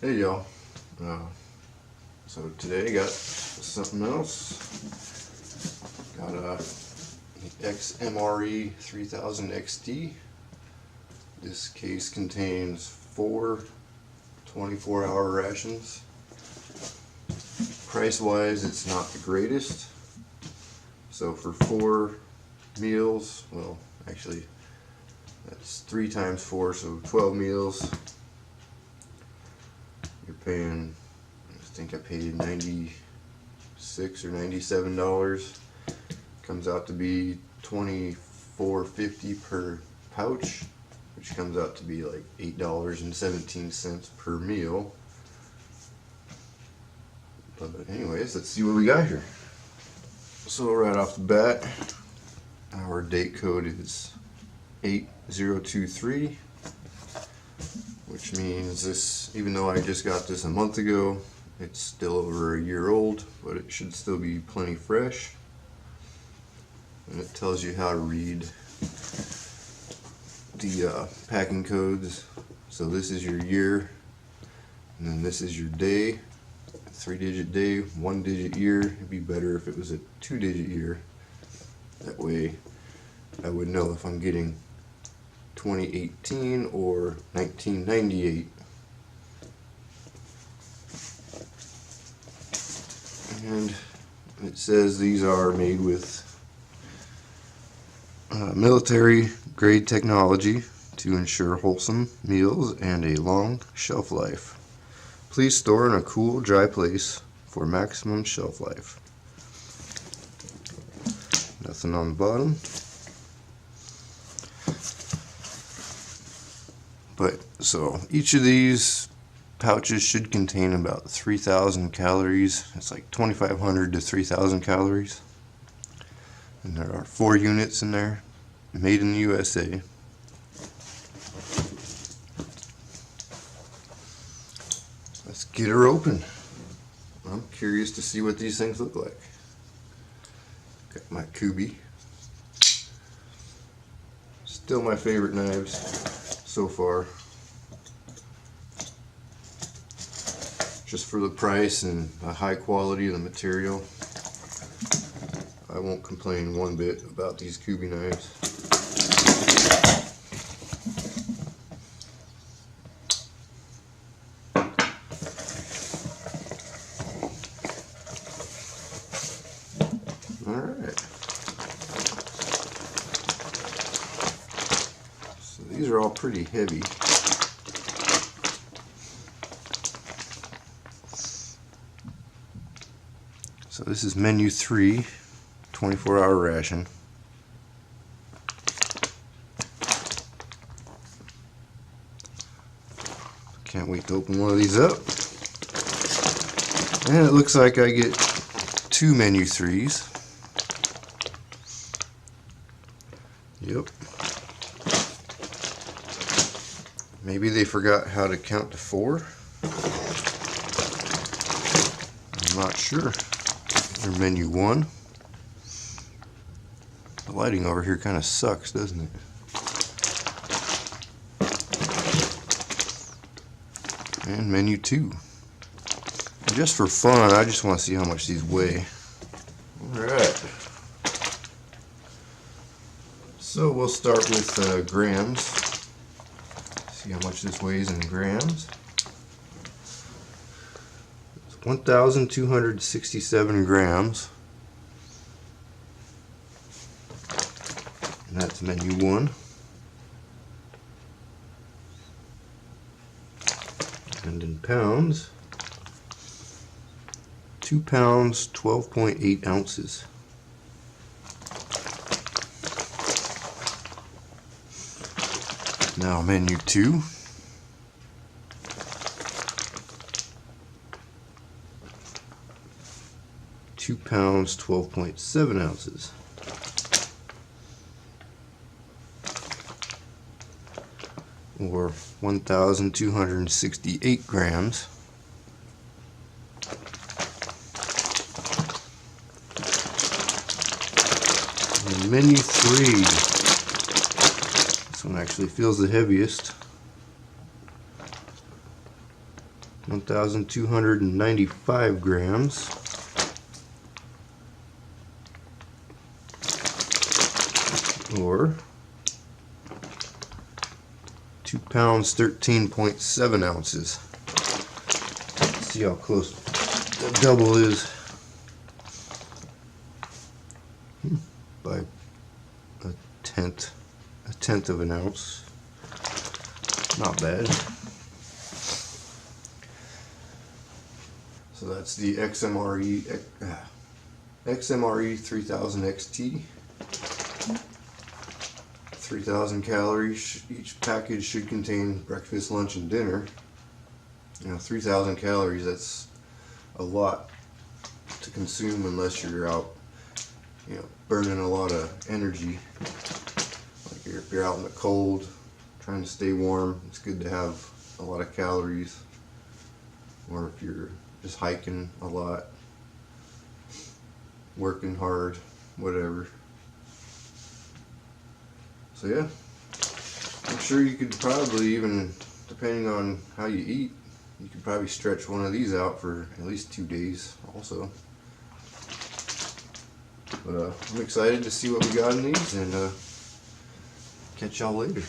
Hey y'all, so today I got something else. Got a XMRE 3000 XT. This case contains 4 24-hour rations. Price wise, it's not the greatest. So for 4 meals, well actually that's 3 times 4, so 12 meals. You're paying, I think I paid $96 or $97. Comes out to be $24.50 per pouch, which comes out to be like $8.17 per meal. But anyways, let's see what we got here. So right off the bat, our date code is 8023. Which means this, even though I just got this a month ago, it's still over a year old, but it should still be plenty fresh. And it tells you how to read the packing codes. So this is your year, and then this is your day. 3-digit day, 1-digit year. It'd be better if it was a 2-digit year. That way I would know if I'm getting 2018 or 1998. And it says these are made with military grade technology to ensure wholesome meals and a long shelf life. Please store in a cool, dry place for maximum shelf life. Nothing on the bottom. But so each of these pouches should contain about 3,000 calories. It's like 2,500 to 3,000 calories. And there are 4 units in there, made in the USA. Let's get her open. I'm curious to see what these things look like. Got my Kubi. Still my favorite knives so far, just for the price and the high quality of the material. I won't complain one bit about these Kubi knives. Alright, so these are all pretty heavy. So this is menu 3, 24-hour ration. Can't wait to open one of these up. And it looks like I get 2 menu 3s. Yep. Maybe they forgot how to count to 4. I'm not sure. Or menu 1. The lighting over here kind of sucks, doesn't it? And menu 2. And just for fun, I just want to see how much these weigh. Alright. So we'll start with grams. See how much this weighs in grams. 1,267 grams. And that's menu 1. And in pounds, 2 pounds, 12.8 ounces. Now menu 2. 2 pounds, 12.7 ounces. Or 1,268 grams. And menu 3. This one actually feels the heaviest. 1,295 grams. Or 2 pounds, 13.7 ounces. Let's see how close the double is by a tenth of an ounce. Not bad. So that's the XMRE 3000 XT. 3,000 calories. Each package should contain breakfast, lunch, and dinner. 3,000 calories, that's a lot to consume unless you're out, burning a lot of energy. Like if you're out in the cold, trying to stay warm, it's good to have a lot of calories. Or if you're just hiking a lot, working hard, whatever. So yeah, I'm sure you could probably, even depending on how you eat, you could probably stretch one of these out for at least 2 days also. But I'm excited to see what we got in these, and catch y'all later.